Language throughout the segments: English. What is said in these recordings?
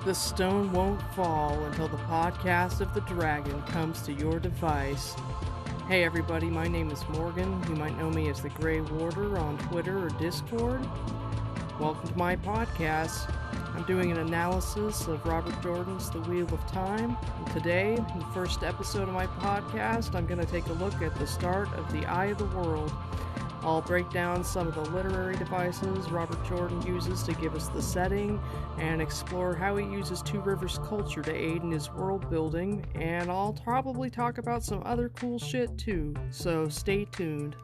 The stone won't fall until the podcast of the dragon comes to your device. Hey everybody, my name is Morgan. You might know me as the Grey Warder on Twitter or Discord. Welcome to my podcast. I'm doing an analysis of Robert Jordan's The Wheel of Time. And today, in the first episode of my podcast, I'm going to take a look at the start of The Eye of the World. I'll break down some of the literary devices Robert Jordan uses to give us the setting, and explore how he uses Two Rivers culture to aid in his world building, and I'll probably talk about some other cool shit too, so stay tuned.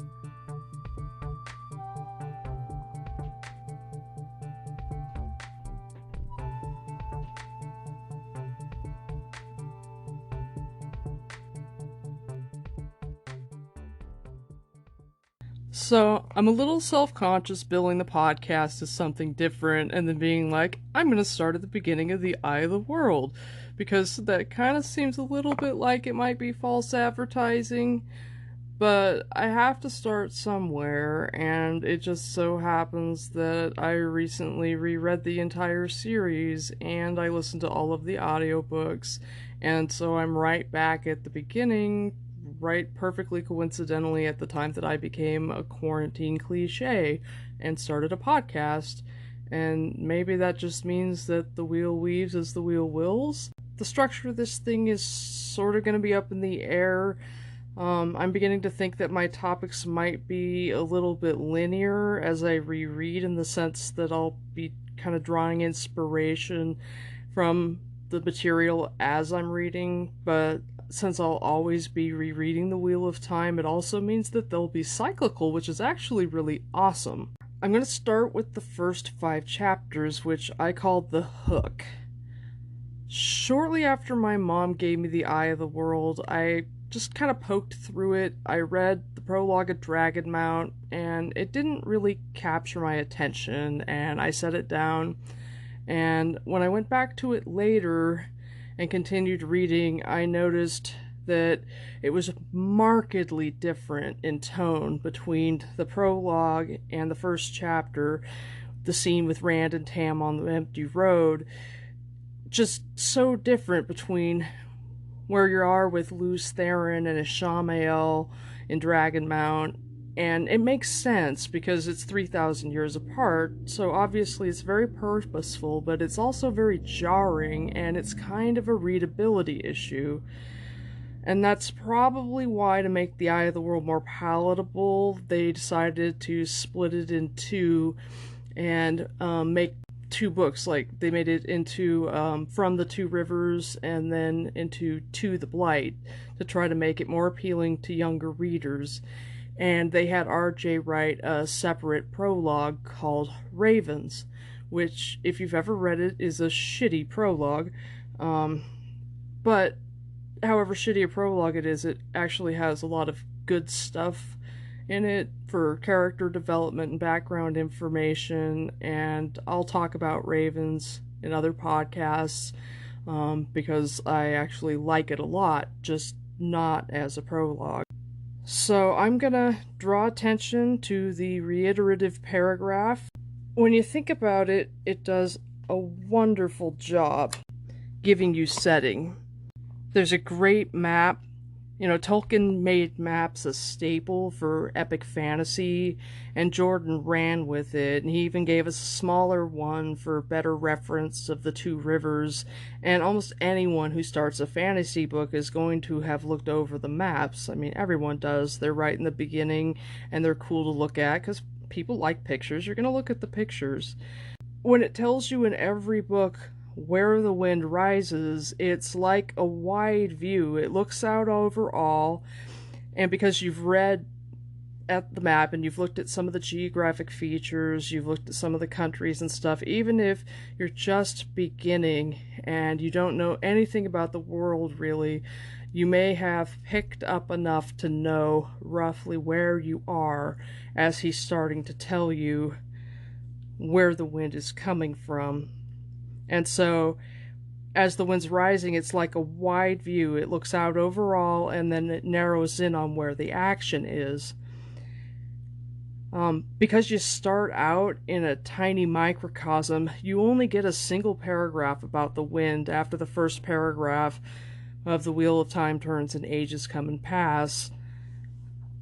So, I'm a little self-conscious billing the podcast as something different and then being like, I'm going to start at the beginning of The Eye of the World, because that kind of seems a little bit like it might be false advertising, but I have to start somewhere, and it just so happens that I recently reread the entire series, and I listened to all of the audiobooks, and so I'm right back at the beginning, right perfectly coincidentally at the time that I became a quarantine cliche and started a podcast. And maybe that just means that the wheel weaves as the wheel wills. The structure of this thing is sort of going to be up in the air. I'm beginning to think that my topics might be a little bit linear as I reread, in the sense that I'll be kind of drawing inspiration from the material as I'm reading, but since I'll always be rereading The Wheel of Time, it also means that they'll be cyclical, which is actually really awesome. I'm going to start with the first 5 chapters, which I called The Hook. Shortly after my mom gave me The Eye of the World, I just kind of poked through it. I read the prologue of Dragonmount, and it didn't really capture my attention, and I set it down. And when I went back to it later and continued reading, I noticed that it was markedly different in tone between the prologue and the first chapter, the scene with Rand and Tam on the empty road. Just so different between where you are with Lews Therin and Ishamael in Dragonmount. And it makes sense because it's 3,000 years apart, so obviously it's very purposeful, but it's also very jarring, and it's kind of a readability issue. And that's probably why, to make The Eye of the World more palatable, they decided to split it in two and make 2 books. Like, they made it into From the Two Rivers and then into To the Blight, to try to make it more appealing to younger readers. And they had RJ write a separate prologue called Ravens, which, if you've ever read it, is a shitty prologue. But however shitty a prologue it is, it actually has a lot of good stuff in it for character development and background information, and I'll talk about Ravens in other podcasts, because I actually like it a lot, just not as a prologue. So I'm gonna draw attention to the reiterative paragraph. When you think about it, it does a wonderful job giving you setting. There's a great map. You know, Tolkien made maps a staple for epic fantasy, and Jordan ran with it, and he even gave us a smaller one for better reference of the Two Rivers, and almost anyone who starts a fantasy book is going to have looked over the maps. I mean, everyone does. They're right in the beginning, and they're cool to look at, because people like pictures. You're going to look at the pictures. When it tells you in every book where the wind rises, it's like a wide view. It looks out over all, and because you've read at the map and you've looked at some of the geographic features, you've looked at some of the countries and stuff, even if you're just beginning and you don't know anything about the world really, you may have picked up enough to know roughly where you are as he's starting to tell you where the wind is coming from. And so, as the wind's rising, it's like a wide view. It looks out overall, and then it narrows in on where the action is. Because you start out in a tiny microcosm, you only get a single paragraph about the wind after the first paragraph of The Wheel of Time Turns and Ages Come and Pass.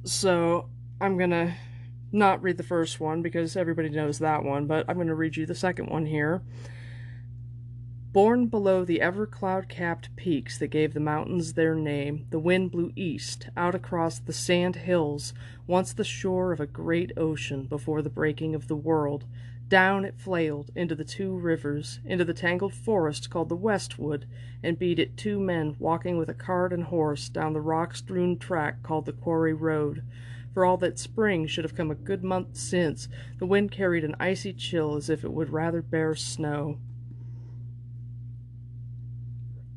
So I'm gonna not read the first one because everybody knows that one, but I'm gonna read you the second one here. Born below the ever cloud-capped peaks that gave the mountains their name, the wind blew east, out across the sand hills, once the shore of a great ocean before the breaking of the world. Down it flailed, into the two rivers, into the tangled forest called the Westwood, and beat it 2 men walking with a cart and horse down the rock-strewn track called the Quarry Road. For all that spring should have come a good month since, the wind carried an icy chill as if it would rather bear snow.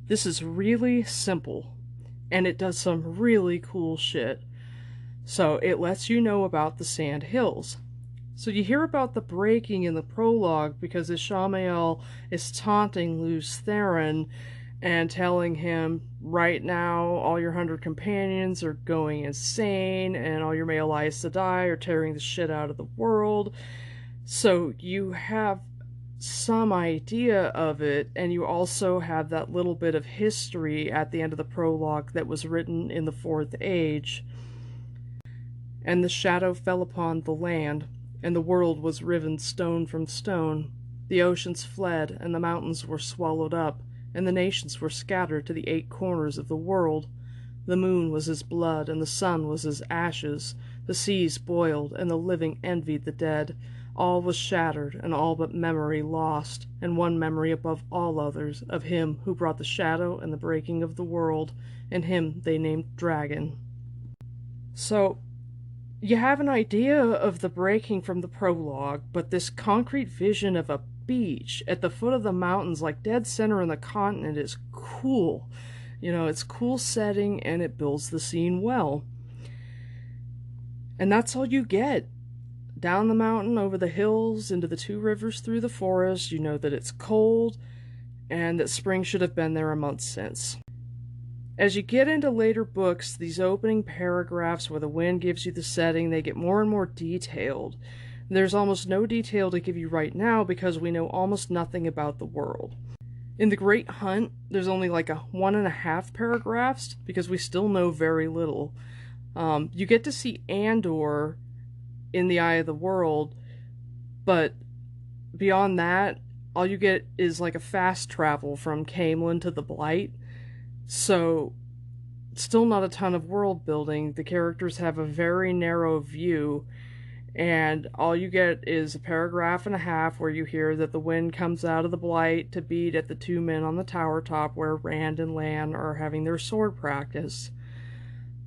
This is really simple, and it does some really cool shit. So it lets you know about the Sand Hills. So you hear about the breaking in the prologue because Ishamael is taunting Lews Therin and telling him, right now all your 100 companions are going insane and all your male Aes Sedai are tearing the shit out of the world. So you have some idea of it, and you also have that little bit of history at the end of the prologue that was written in the Fourth Age. And the shadow fell upon the land, and the world was riven stone from stone. The oceans fled, and the mountains were swallowed up, and the nations were scattered to the 8 corners of the world. The moon was as blood, and the sun was as ashes. The seas boiled, and the living envied the dead. All was shattered, and all but memory lost, and one memory above all others, of him who brought the shadow and the breaking of the world, and him they named Dragon. So, you have an idea of the breaking from the prologue, but this concrete vision of a beach at the foot of the mountains, like dead center in the continent, is cool. You know, it's cool setting, and it builds the scene well. And that's all you get. Down the mountain, over the hills, into the 2 rivers through the forest, you know that it's cold, and that spring should have been there a month since. As you get into later books, these opening paragraphs where the wind gives you the setting, they get more and more detailed. There's almost no detail to give you right now because we know almost nothing about the world. In The Great Hunt, there's only like a 1.5 paragraphs because we still know very little. You get to see Andor in the Eye of the World, but beyond that, all you get is like a fast travel from Camelin to the Blight. So, still not a ton of world building. The characters have a very narrow view, and all you get is a 1.5 paragraphs where you hear that the wind comes out of the Blight to beat at the 2 men on the tower top where Rand and Lan are having their sword practice.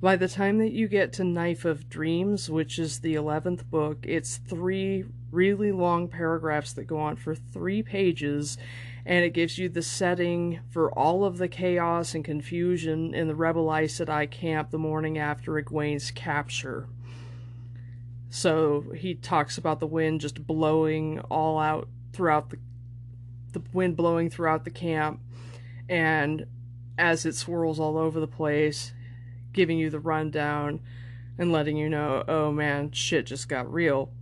By the time that you get to Knife of Dreams, which is the 11th book, it's 3 really long paragraphs that go on for 3 pages, and it gives you the setting for all of the chaos and confusion in the Rebel Aes Sedai camp the morning after Egwene's capture. So he talks about the wind just blowing all out throughout the wind blowing throughout the camp, and as it swirls all over the place, giving you the rundown and letting you know, oh man, shit just got real.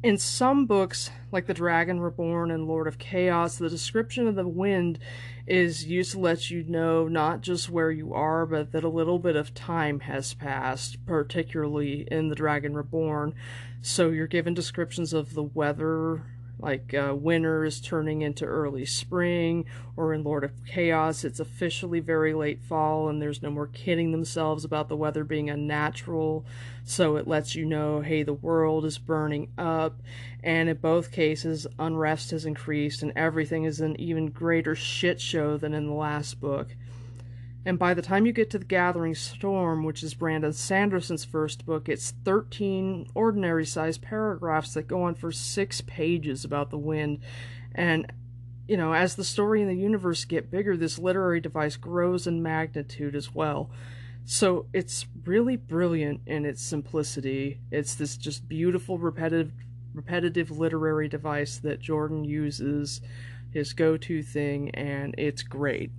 In some books, like The Dragon Reborn and Lord of Chaos, the description of the wind is used to let you know not just where you are, but that a little bit of time has passed, particularly in The Dragon Reborn. So you're given descriptions of the weather, like winter is turning into early spring, or in Lord of Chaos, it's officially very late fall and there's no more kidding themselves about the weather being unnatural, so it lets you know, hey, the world is burning up, and in both cases, unrest has increased and everything is an even greater shit show than in the last book. And by the time you get to The Gathering Storm, which is Brandon Sanderson's first book, it's 13 ordinary-sized paragraphs that go on for 6 pages about the wind. And, you know, as the story and the universe get bigger, this literary device grows in magnitude as well. So it's really brilliant in its simplicity. It's this just beautiful, repetitive literary device that Jordan uses, his go-to thing, and it's great.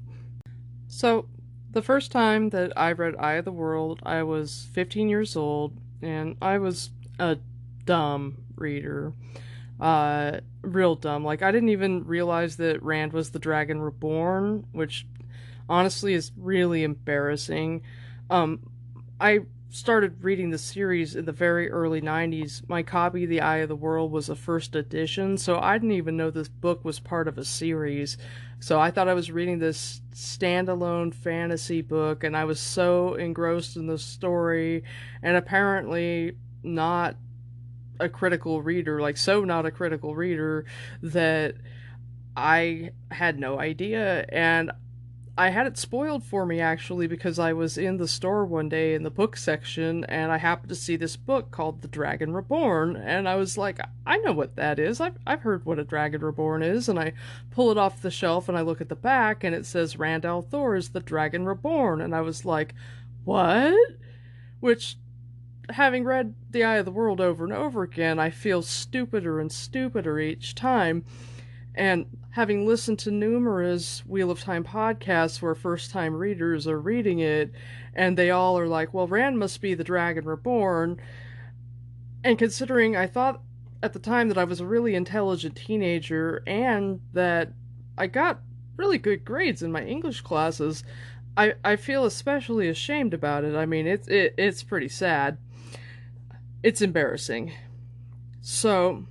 So, the first time that I read Eye of the World, I was 15 years old, and I was a dumb reader. Real dumb. Like, I didn't even realize that Rand was the Dragon Reborn, which honestly is really embarrassing. I started reading the series in the very early 90s. My copy, The Eye of the World, was a first edition, so I didn't even know this book was part of a series. So I thought I was reading this standalone fantasy book, and I was so engrossed in the story, and apparently not a critical reader, like so not a critical reader, that I had no idea. And I had it spoiled for me, actually, because I was in the store one day in the book section, and I happened to see this book called The Dragon Reborn, and I was like, I know what that is. I've heard what a Dragon Reborn is, and I pull it off the shelf, and I look at the back, and it says Rand al'Thor is the Dragon Reborn, and I was like, what? Which, having read The Eye of the World over and over again, I feel stupider and stupider each time. And having listened to numerous Wheel of Time podcasts where first-time readers are reading it, and they all are like, well, Rand must be the Dragon Reborn, and considering I thought at the time that I was a really intelligent teenager, and that I got really good grades in my English classes, I feel especially ashamed about it. I mean, it's pretty sad. It's embarrassing. So,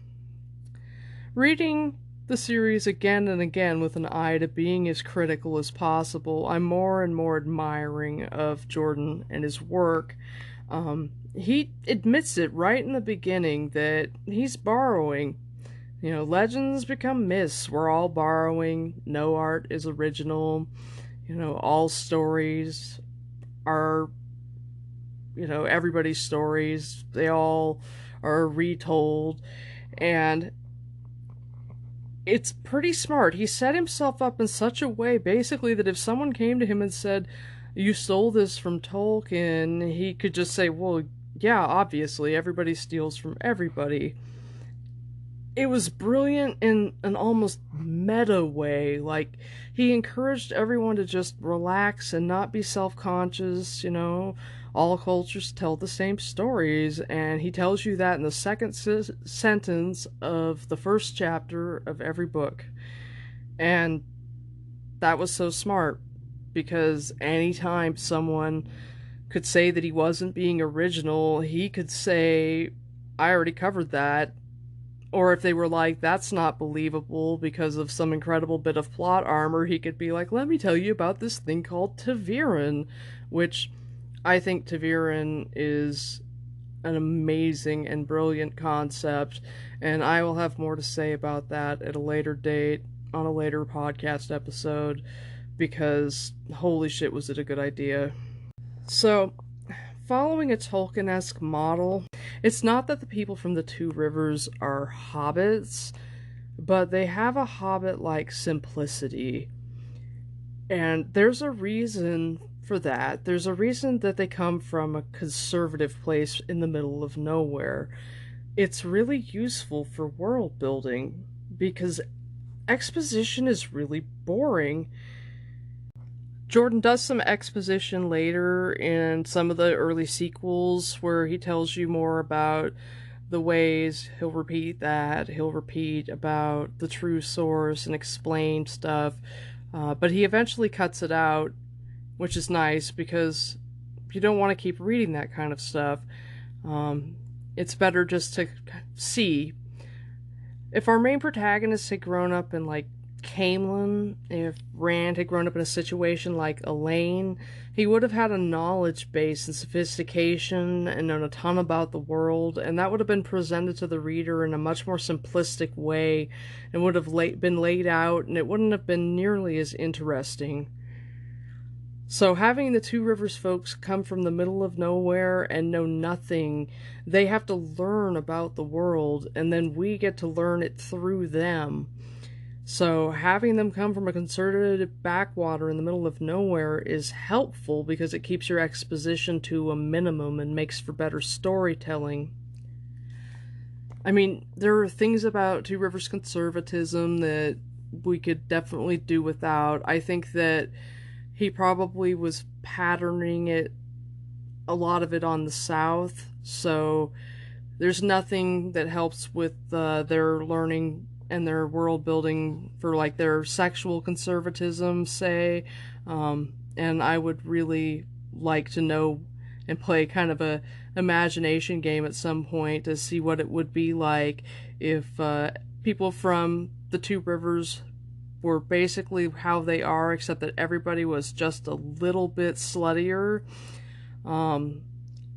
reading the series again and again with an eye to being as critical as possible, I'm more and more admiring of Jordan and his work. He admits it right in the beginning that he's borrowing. You know, legends become myths. We're all borrowing. No art is original. You know, all stories are, you know, everybody's stories. They all are retold. And it's pretty smart. He set himself up in such a way, basically, that if someone came to him and said, you stole this from Tolkien, he could just say, well, yeah, obviously, everybody steals from everybody. It was brilliant in an almost meta way. Like, he encouraged everyone to just relax and not be self-conscious, you know. All cultures tell the same stories, and he tells you that in the second sentence of the first chapter of every book. And that was so smart, because anytime someone could say that he wasn't being original, he could say, I already covered that. Or if they were like, that's not believable because of some incredible bit of plot armor, he could be like, let me tell you about this thing called ta'veren, which I think ta'veren is an amazing and brilliant concept, and I will have more to say about that at a later date, on a later podcast episode, because holy shit was it a good idea. So, following a Tolkien-esque model, it's not that the people from the Two Rivers are hobbits, but they have a hobbit-like simplicity. And there's a reason for that. There's a reason that they come from a conservative place in the middle of nowhere. It's really useful for world building, because exposition is really boring. Jordan does some exposition later in some of the early sequels where he tells you more about the ways. He'll repeat that. He'll repeat about the true source and explain stuff. But he eventually cuts it out, which is nice because you don't want to keep reading that kind of stuff. It's better just to see. If our main protagonist had grown up in, like, Camelin, if Rand had grown up in a situation like Elaine, he would have had a knowledge base and sophistication and known a ton about the world, and that would have been presented to the reader in a much more simplistic way and would have been laid out, and it wouldn't have been nearly as interesting. So having the Two Rivers folks come from the middle of nowhere and know nothing, they have to learn about the world, and then we get to learn it through them. So having them come from a conservative backwater in the middle of nowhere is helpful because it keeps your exposition to a minimum and makes for better storytelling. I mean, there are things about Two Rivers conservatism that we could definitely do without. I think that he probably was patterning it, a lot of it, on the South, so There's nothing that helps with their learning and their world building for like their sexual conservatism, say. And I would really like to know and play kind of a imagination game at some point to see what it would be like if people from the Two Rivers were basically how they are, except that everybody was just a little bit sluttier.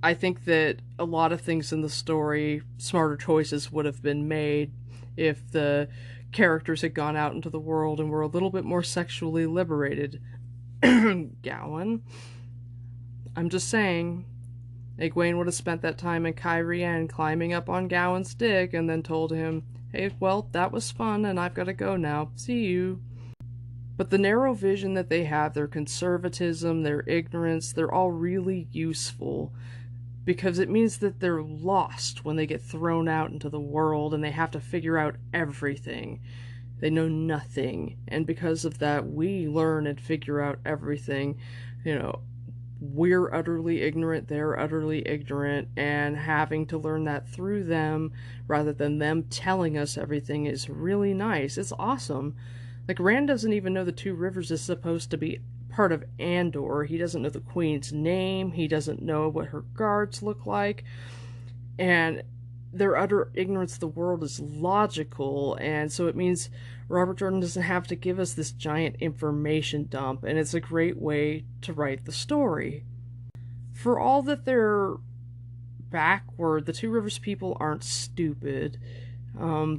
I think that a lot of things in the story, smarter choices would have been made if the characters had gone out into the world and were a little bit more sexually liberated. Gowan. I'm just saying, Egwene would have spent that time in Cairhien climbing up on Gowan's dick and then told him, hey, well, that was fun and I've got to go now. See you. But the narrow vision that they have, their conservatism, their ignorance, they're all really useful because it means that they're lost when they get thrown out into the world and they have to figure out everything. They know nothing, and because of that, we learn and figure out everything. You know, we're utterly ignorant, they're utterly ignorant, and having to learn that through them rather than them telling us everything is really nice. It's awesome. Like, Rand doesn't even know the Two Rivers is supposed to be part of Andor. He doesn't know the Queen's name. He doesn't know what her guards look like. And their utter ignorance of the world is logical, and so it means Robert Jordan doesn't have to give us this giant information dump, and it's a great way to write the story. For all that they're backward, the Two Rivers people aren't stupid.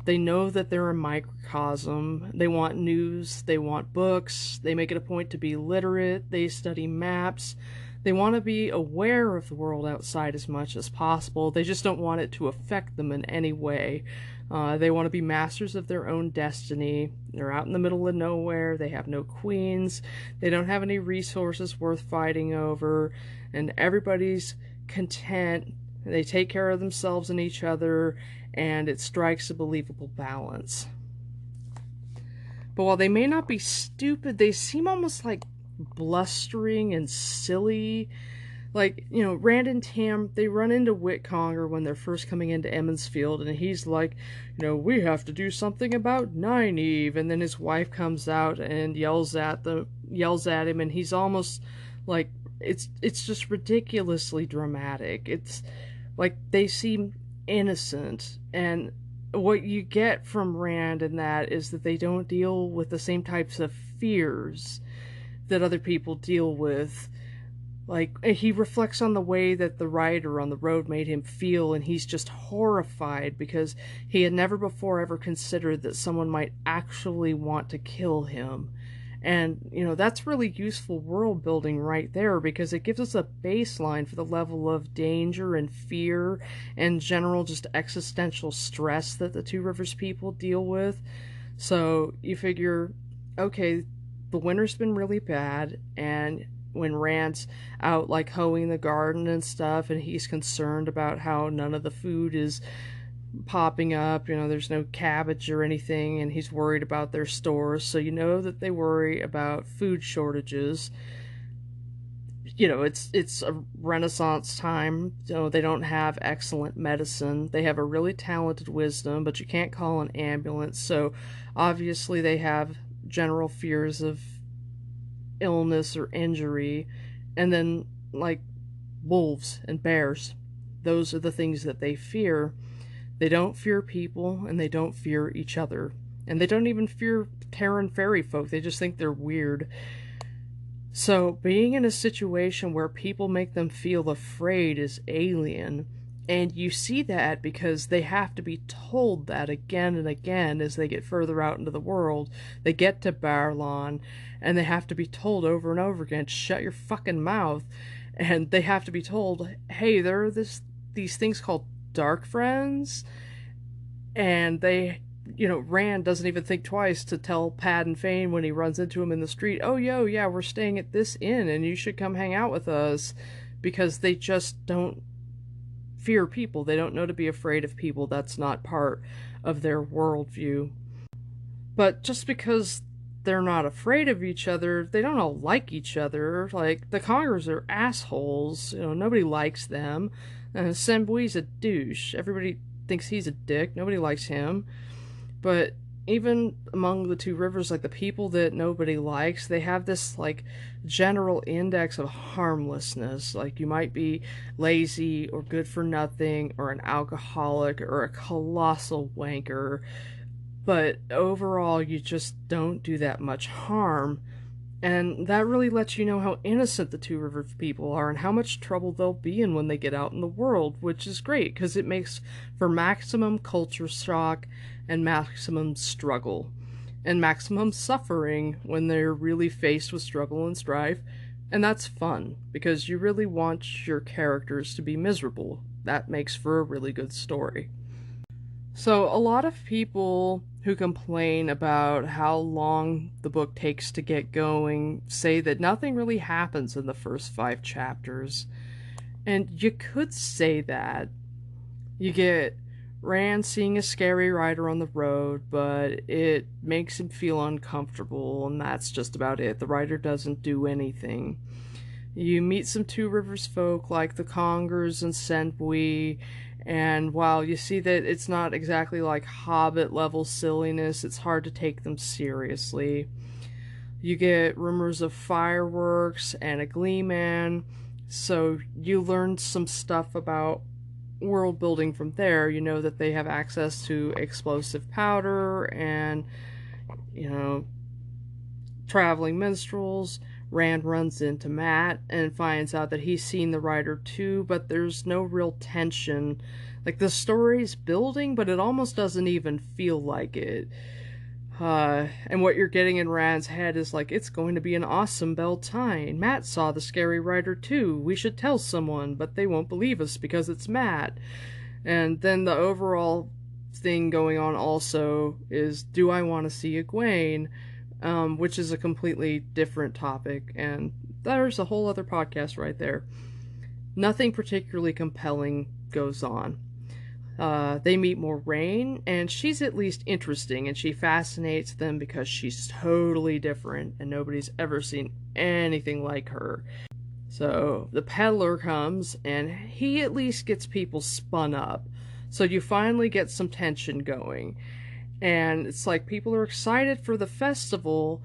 They know that they're a microcosm. They want news, they want books, they make it a point to be literate, they study maps. They want to be aware of the world outside as much as possible. They just don't want it to affect them in any way. They want to be masters of their own destiny. They're out in the middle of nowhere. They have no queens. They don't have any resources worth fighting over. And everybody's content. They take care of themselves and each other. And it strikes a believable balance. But while they may not be stupid, they seem almost like blustering and silly. Like, you know, Rand and Tam, they run into Whitconger when they're first coming into Emond's Field, and he's like, you know, we have to do something about Nynaeve. And then his wife comes out and yells at him, and he's almost like, it's just ridiculously dramatic. It's like they seem innocent, and what you get from Rand in that is that they don't deal with the same types of fears that other people deal with. Like, he reflects on the way that the rider on the road made him feel, and he's just horrified because he had never before ever considered that someone might actually want to kill him. And, you know, that's really useful world building right there, because it gives us a baseline for the level of danger and fear and general just existential stress that the Two Rivers people deal with. So you figure, okay, the winter's been really bad, and when Rand's out like hoeing the garden and stuff, and he's concerned about how none of the food is popping up, you know, there's no cabbage or anything, and he's worried about their stores, so you know that they worry about food shortages. You know, it's a Renaissance time, so they don't have excellent medicine. They have a really talented wisdom, but you can't call an ambulance, so obviously they have general fears of illness or injury. And then, like, wolves and bears, those are the things that they fear. They don't fear people, and they don't fear each other, and they don't even fear Terran fairy folk. They just think they're weird. So being in a situation where people make them feel afraid is alien. And you see that because they have to be told that again and again as they get further out into the world. They get to Barlon, and they have to be told over and over again, shut your fucking mouth. And they have to be told, hey, there are these things called dark friends. And they, you know, Rand doesn't even think twice to tell Pad and Fane when he runs into him in the street, oh, yeah, we're staying at this inn, and you should come hang out with us. Because they just don't fear people. They don't know to be afraid of people. That's not part of their worldview. But just because they're not afraid of each other, they don't all like each other. Like, the Congers are assholes. Nobody likes them. Senbui's a douche. Everybody thinks he's a dick. Nobody likes him. But even among the two rivers, like, the people that nobody likes, they have this, like, general index of harmlessness. Like, you might be lazy or good for nothing or an alcoholic or a colossal wanker, but overall you just don't do that much harm. And that really lets you know how innocent the Two Rivers people are and how much trouble they'll be in when they get out in the world, which is great because it makes for maximum culture shock and maximum struggle and maximum suffering when they're really faced with struggle and strife. And that's fun because you really want your characters to be miserable. That makes for a really good story. So a lot of people who complain about how long the book takes to get going say that nothing really happens in the first 5 chapters. And you could say that. You get Rand seeing a scary rider on the road, but it makes him feel uncomfortable, and that's just about it. The rider doesn't do anything. You meet some Two Rivers folk like the Congers and Sentbui, and while you see that it's not exactly like Hobbit level silliness, it's hard to take them seriously. You get rumors of fireworks and a Gleeman, so you learn some stuff about world building from there. You know that they have access to explosive powder and, traveling minstrels. Rand runs into Matt and finds out that he's seen the rider too, but there's no real tension. Like, the story's building, but it almost doesn't even feel like it. And what you're getting in Rand's head is like, it's going to be an awesome Beltane. Matt saw the scary rider too. We should tell someone, but they won't believe us because it's Matt. And then the overall thing going on also is, do I want to see Egwene? Which is a completely different topic, and there's a whole other podcast right there. Nothing particularly compelling goes on. They meet Moraine, and she's at least interesting, and she fascinates them because she's totally different, and nobody's ever seen anything like her. So the peddler comes, and he at least gets people spun up. So you finally get some tension going. And it's like people are excited for the festival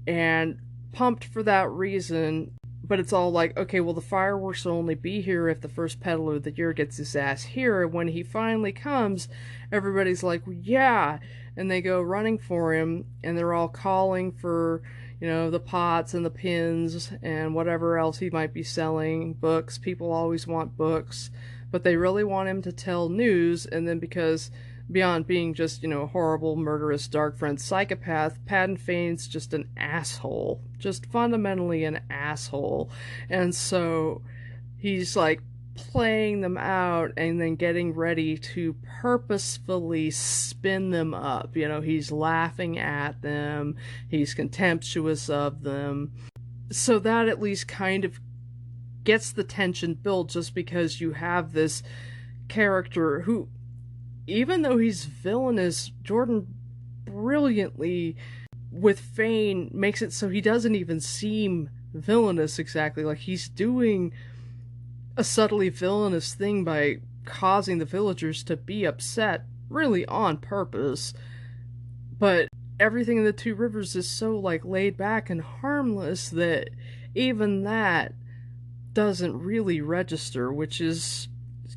and pumped for that reason, but it's all like, okay, well, the fireworks will only be here if the first peddler of the year gets his ass here. And when he finally comes, everybody's like, yeah, and they go running for him, and they're all calling for, the pots and the pins and whatever else he might be selling. Books. People always want books, but they really want him to tell news. And then because beyond being just, a horrible, murderous, dark-friend psychopath, Padan Fane's just an asshole. Just fundamentally an asshole. And so he's, like, playing them out and then getting ready to purposefully spin them up. He's laughing at them. He's contemptuous of them. So that at least kind of gets the tension built, just because you have this character who, even though he's villainous, Jordan brilliantly, with Fane, makes it so he doesn't even seem villainous exactly. Like, he's doing a subtly villainous thing by causing the villagers to be upset, really on purpose. But everything in the Two Rivers is so, like, laid back and harmless that even that doesn't really register, which is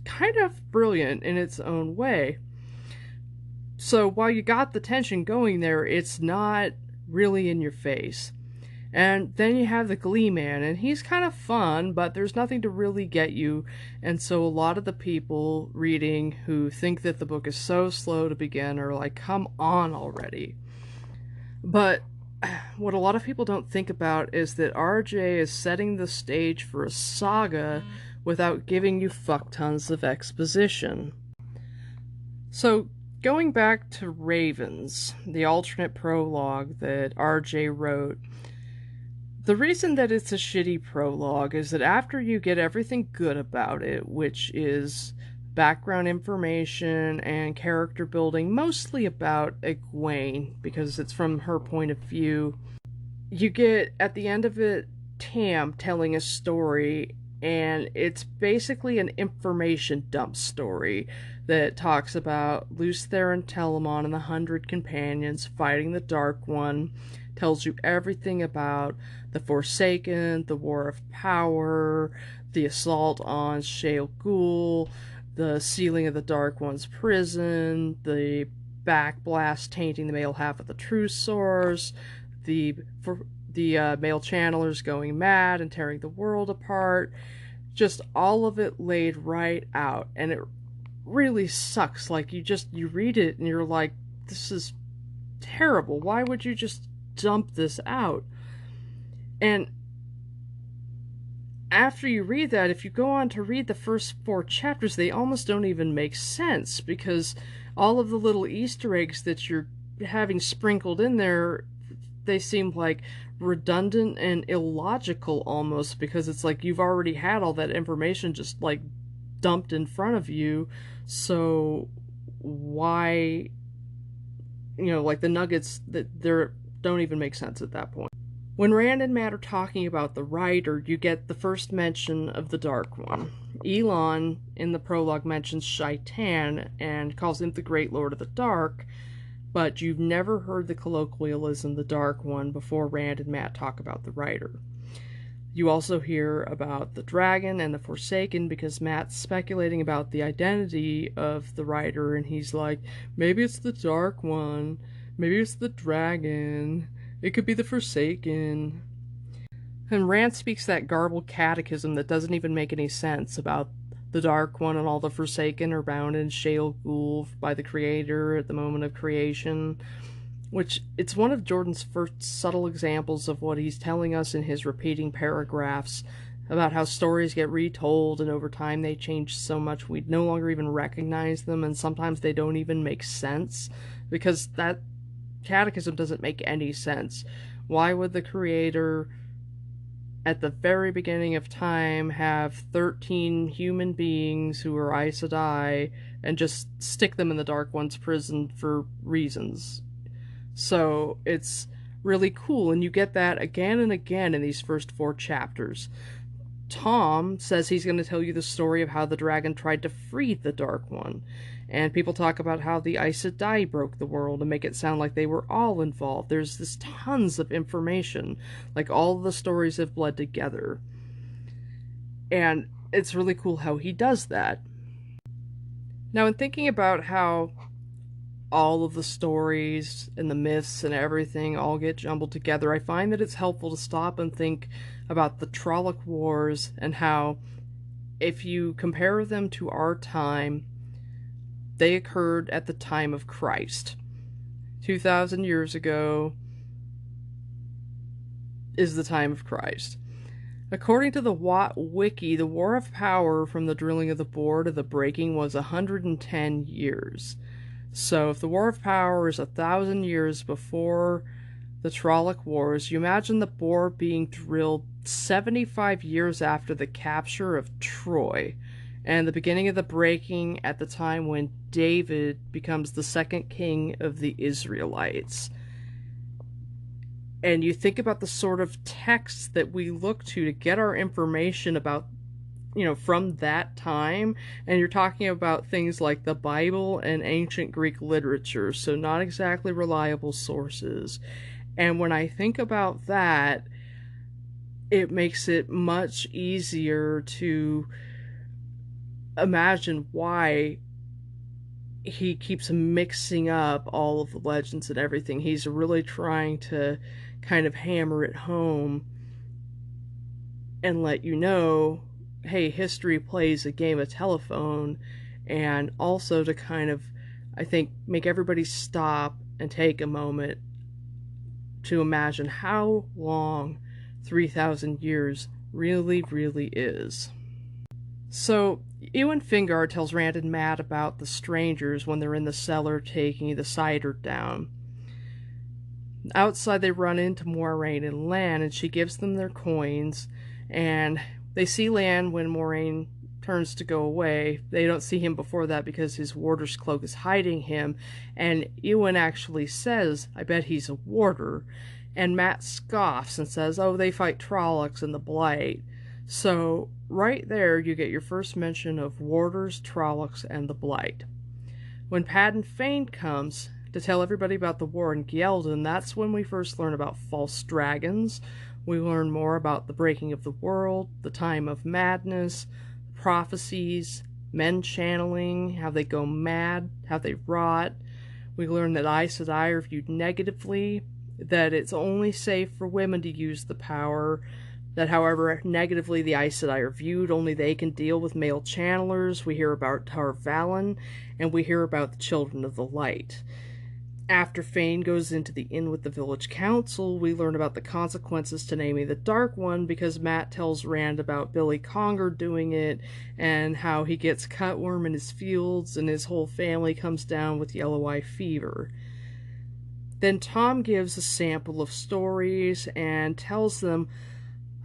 kind of brilliant in its own way. So while you got the tension going there, it's not really in your face. And then you have the Gleeman, and he's kind of fun, but there's nothing to really get you. And so a lot of the people reading who think that the book is so slow to begin are like, come on already. But what a lot of people don't think about is that RJ is setting the stage for a saga without giving you fuck tons of exposition. So, going back to Ravens, the alternate prologue that RJ wrote, the reason that it's a shitty prologue is that after you get everything good about it, which is background information and character building, mostly about Egwene, because it's from her point of view. You get, at the end of it, Tam telling a story, and it's basically an information dump story that talks about Lews Therin Telamon and the 100 Companions fighting the Dark One, tells you everything about the Forsaken, the War of Power, the assault on Shale Ghul, the sealing of the Dark One's prison, the backblast tainting the male half of the True Source, the male channelers going mad and tearing the world apart. Just all of it laid right out, and it really sucks. Like, you read it and you're like, this is terrible. Why would you just dump this out? And after you read that, if you go on to read the first 4 chapters, they almost don't even make sense, because all of the little Easter eggs that you're having sprinkled in there, they seem like redundant and illogical almost, because it's like you've already had all that information just like dumped in front of you, so why, like the nuggets that there don't even make sense at that point. When Rand and Matt are talking about the writer, you get the first mention of the Dark One. Elon, in the prologue, mentions Shaitan and calls him the Great Lord of the Dark, but you've never heard the colloquialism, the Dark One, before Rand and Matt talk about the writer. You also hear about the dragon and the Forsaken, because Matt's speculating about the identity of the writer, and he's like, maybe it's the Dark One, maybe it's the dragon, it could be the Forsaken. And Rand speaks that garbled catechism that doesn't even make any sense about the Dark One and all the Forsaken are bound in Shale Ghul by the Creator at the moment of creation, which it's one of Jordan's first subtle examples of what he's telling us in his repeating paragraphs about how stories get retold, and over time they change so much we no longer even recognize them, and sometimes they don't even make sense, because that catechism doesn't make any sense. Why would the Creator at the very beginning of time have 13 human beings who are Aes Sedai and just stick them in the Dark One's prison for reasons? So it's really cool, and you get that again and again in these first 4 chapters. Tom says he's going to tell you the story of how the dragon tried to free the Dark One, and people talk about how the Aes Sedai broke the world and make it sound like they were all involved. There's this tons of information, like all the stories have bled together, and it's really cool how he does that. Now, in thinking about how all of the stories and the myths and everything all get jumbled together, I find that it's helpful to stop and think about the Trolloc Wars, and how, if you compare them to our time, they occurred at the time of Christ. 2,000 years ago is the time of Christ. According to the Watt Wiki, the War of Power from the drilling of the boar to the breaking was 110 years. So if the War of Power is 1,000 years before the Trolloc Wars, you imagine the boar being drilled 75 years after the capture of Troy, and the beginning of the breaking at the time when David becomes the second king of the Israelites. And you think about the sort of texts that we look to get our information about, from that time, and you're talking about things like the Bible and ancient Greek literature, so not exactly reliable sources. And when I think about that, it makes it much easier to imagine why he keeps mixing up all of the legends and everything. He's really trying to kind of hammer it home and let you know, hey, history plays a game of telephone, and also to kind of, I think, make everybody stop and take a moment to imagine how long 3,000 years really, really is. So, Ewan Fingar tells Rand and Matt about the strangers when they're in the cellar taking the cider down. Outside, they run into Moiraine and Lan, and she gives them their coins, and they see Lan when Moiraine turns to go away. They don't see him before that because his warder's cloak is hiding him, and Ewan actually says, I bet he's a warder, and Matt scoffs and says, oh, they fight Trollocs and the Blight. So right there you get your first mention of warders, Trollocs, and the Blight. When Padan Fain comes to tell everybody about the war in Gyeldon, that's when we first learn about false dragons. We learn more about the breaking of the world, the time of madness, prophecies, men channeling, how they go mad, how they rot. We learn that Aes Sedai are viewed negatively, that it's only safe for women to use the power, that however negatively the Aes Sedai are viewed, only they can deal with male channelers. We hear about Tar Valon, and we hear about the Children of the Light. After Fain goes into the inn with the village council, we learn about the consequences to naming the Dark One because Matt tells Rand about Billy Conger doing it and how he gets cutworm in his fields and his whole family comes down with yellow eye fever. Then Tom gives a sample of stories and tells them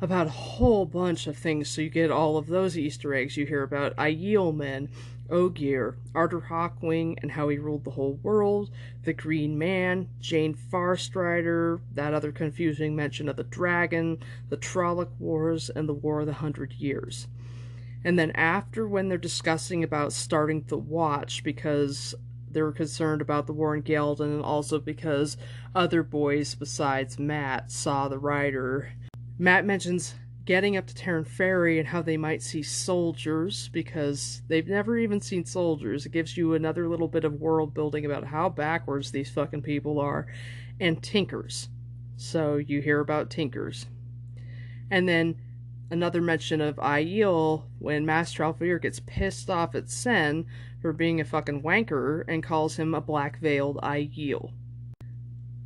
about a whole bunch of things, so you get all of those Easter eggs. You hear about Aiel Ogier, Arthur Hawkwing and how he ruled the whole world, the Green Man, Jane Farstrider, that other confusing mention of the dragon, the Trolloc Wars, and the War of the 100 Years. And then after, when they're discussing about starting the Watch, because they were concerned about the war in Gyeldon, and also because other boys besides Matt saw the rider, Matt mentions getting up to Terran Ferry and how they might see soldiers, because they've never even seen soldiers. It gives you another little bit of world building about how backwards these fucking people are. And Tinkers. So you hear about Tinkers. And then another mention of Aiel when Master Alfir gets pissed off at Sen for being a fucking wanker and calls him a black-veiled Aiel.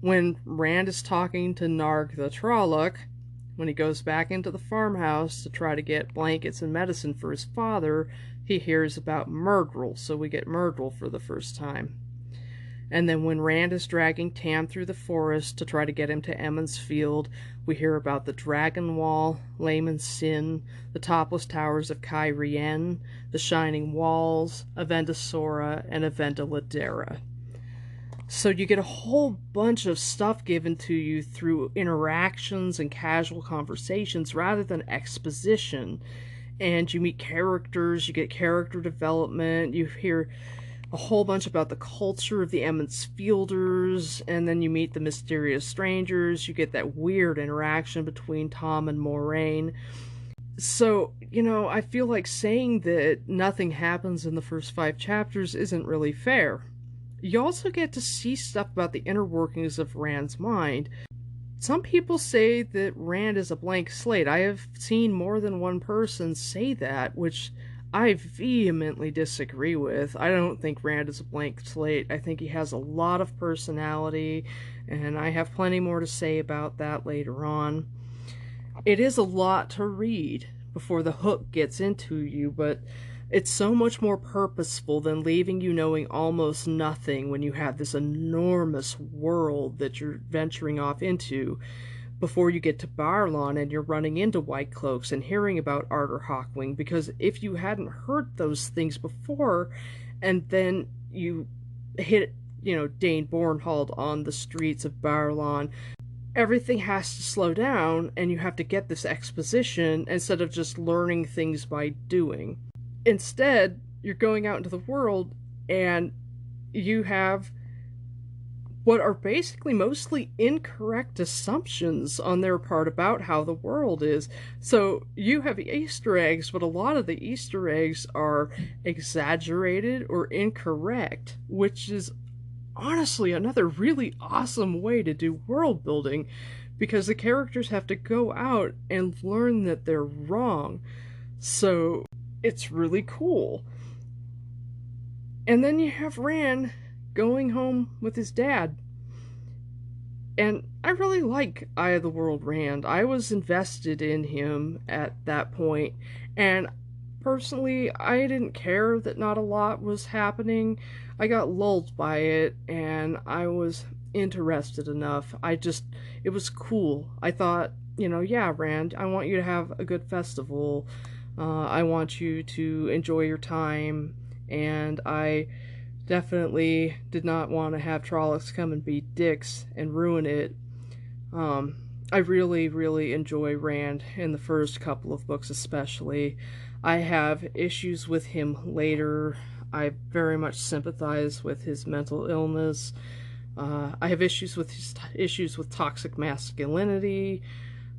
When Rand is talking to Narg the Trolloc, when he goes back into the farmhouse to try to get blankets and medicine for his father, he hears about Myrdril, so we get Myrdril for the first time. And then when Rand is dragging Tam through the forest to try to get him to Emond's field, we hear about the Dragon Wall, Layman's Sin, the topless towers of Cairhien, the Shining Walls, Avenda Sora, and Avenda Ladera. So you get a whole bunch of stuff given to you through interactions and casual conversations rather than exposition. And you meet characters, you get character development, you hear a whole bunch about the culture of the Emond's Fielders, and then you meet the mysterious strangers, you get that weird interaction between Tom and Moraine. So, I feel like saying that nothing happens in the first 5 chapters isn't really fair. You also get to see stuff about the inner workings of Rand's mind. Some people say that Rand is a blank slate. I have seen more than one person say that, which I vehemently disagree with. I don't think Rand is a blank slate. I think he has a lot of personality, and I have plenty more to say about that later on. It is a lot to read before the hook gets into you, but it's so much more purposeful than leaving you knowing almost nothing when you have this enormous world that you're venturing off into before you get to Barlon and you're running into White Cloaks and hearing about Arthur Hawkwing, because if you hadn't heard those things before and then you hit, Dane Bornhold on the streets of Barlon, everything has to slow down and you have to get this exposition instead of just learning things by doing. Instead, you're going out into the world and you have what are basically mostly incorrect assumptions on their part about how the world is. So you have Easter eggs, but a lot of the Easter eggs are exaggerated or incorrect, which is honestly another really awesome way to do world building, because the characters have to go out and learn that they're wrong. So it's really cool. And then you have Rand going home with his dad. And I really like Eye of the World Rand. I was invested in him at that point. And personally, I didn't care that not a lot was happening. I got lulled by it, and I was interested enough. It was cool. I thought, yeah, Rand, I want you to have a good festival. I want you to enjoy your time, and I definitely did not want to have Trollocs come and be dicks and ruin it. I really, really enjoy Rand in the first couple of books especially. I have issues with him later. I very much sympathize with his mental illness. I have issues with toxic masculinity,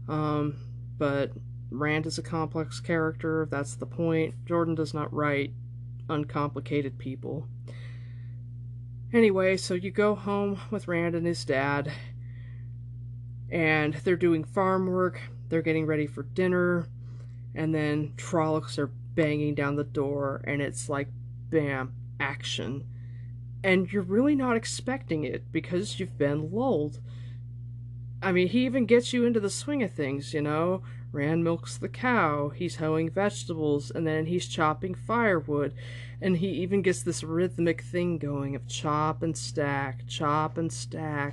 but Rand is a complex character. That's the point. Jordan does not write uncomplicated people. Anyway, so you go home with Rand and his dad, and they're doing farm work. They're getting ready for dinner, and then Trollocs are banging down the door, and it's like, bam, action. And you're really not expecting it because you've been lulled. I mean, he even gets you into the swing of things, you know? Rand milks the cow, he's hoeing vegetables, and then he's chopping firewood. And he even gets this rhythmic thing going of chop and stack,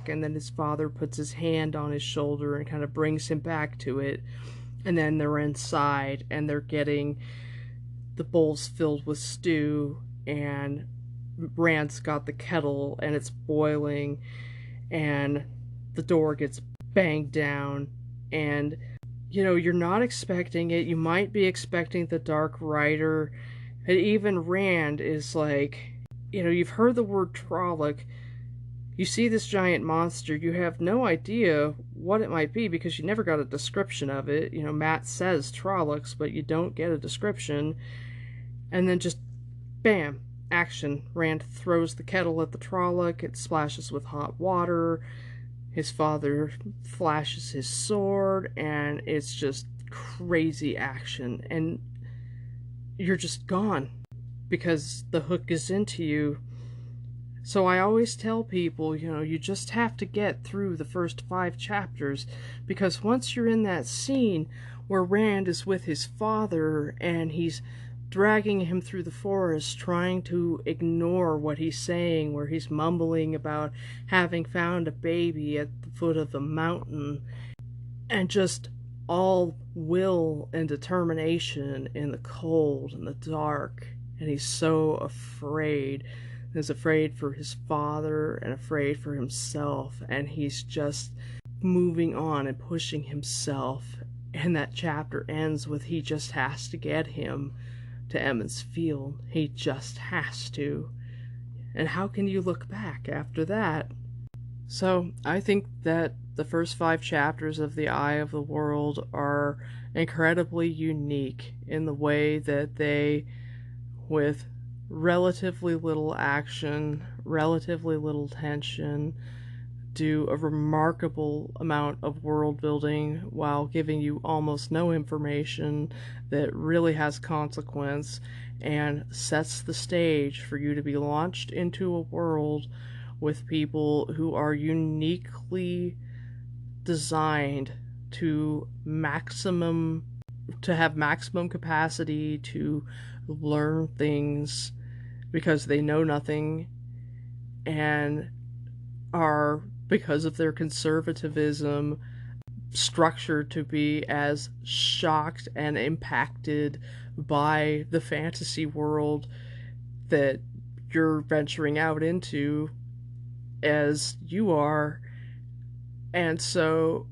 and then his father puts his hand on his shoulder and kind of brings him back to it. And then they're inside, and they're getting the bowls filled with stew, and Rand's got the kettle, and it's boiling, and the door gets banged down, and you know, you're not expecting it. You might be expecting the Dark Rider, and even Rand is like, you know, you've heard the word Trolloc, you see this giant monster, you have no idea what it might be because you never got a description of it. You know, Matt says Trollocs, but you don't get a description, and then just bam, action. Rand throws the kettle at the Trolloc, it splashes with hot water, his father flashes his sword, and it's just crazy action, and you're just gone because the hook is into you. So I always tell people, you know, you just have to get through the first 5 chapters, because once you're in that scene where Rand is with his father and he's dragging him through the forest, trying to ignore what he's saying, where he's mumbling about having found a baby at the foot of a mountain, and just all will and determination in the cold and the dark, and he's so afraid. He's afraid for his father and afraid for himself, and he's just moving on and pushing himself, and that chapter ends with he just has to get him to Emond's Field. He just has to. And how can you look back after that? So I think that the first 5 chapters of The Eye of the World are incredibly unique in the way that they, with relatively little action, relatively little tension, do a remarkable amount of world building while giving you almost no information that really has consequence, and sets the stage for you to be launched into a world with people who are uniquely designed to have maximum capacity to learn things because they know nothing, and are, because of their conservatism, structured to be as shocked and impacted by the fantasy world that you're venturing out into as you are. And so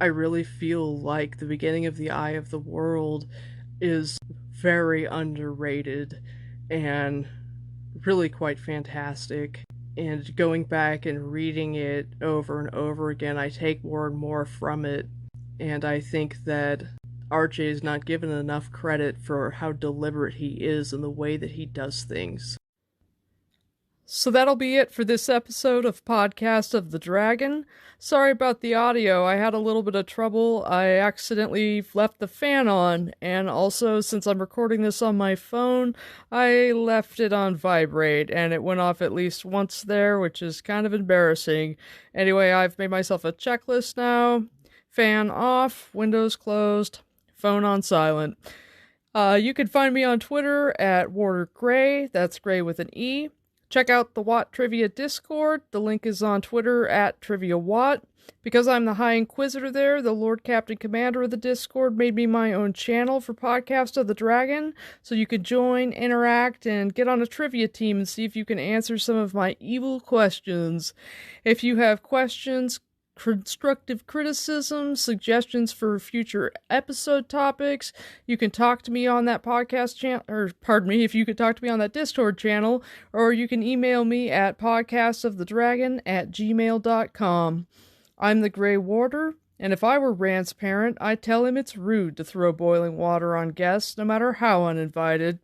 I really feel like the beginning of The Eye of the World is very underrated and really quite fantastic. And going back and reading it over and over again, I take more and more from it. And I think that RJ is not given enough credit for how deliberate he is in the way that he does things. So that'll be it for this episode of Podcast of the Dragon. Sorry about the audio, I had a little bit of trouble. I accidentally left the fan on, and also, since I'm recording this on my phone, I left it on vibrate, and it went off at least once there, which is kind of embarrassing. Anyway, I've made myself a checklist now. Fan off, windows closed, phone on silent. You can find me on Twitter at Warder Gray, that's Gray with an E. Check out the Watt Trivia Discord. The link is on Twitter at TriviaWatt. Because I'm the High Inquisitor there, the Lord Captain Commander of the Discord made me my own channel for Podcast of the Dragon, so you can join, interact, and get on a trivia team and see if you can answer some of my evil questions. If you have questions, constructive criticism, suggestions for future episode topics, you can talk to me on that podcast channel, if you could talk to me on that Discord channel, or you can email me at podcastofthedragon@gmail.com. I'm the Grey Warder, and if I were Rand's parent, I'd tell him it's rude to throw boiling water on guests, no matter how uninvited.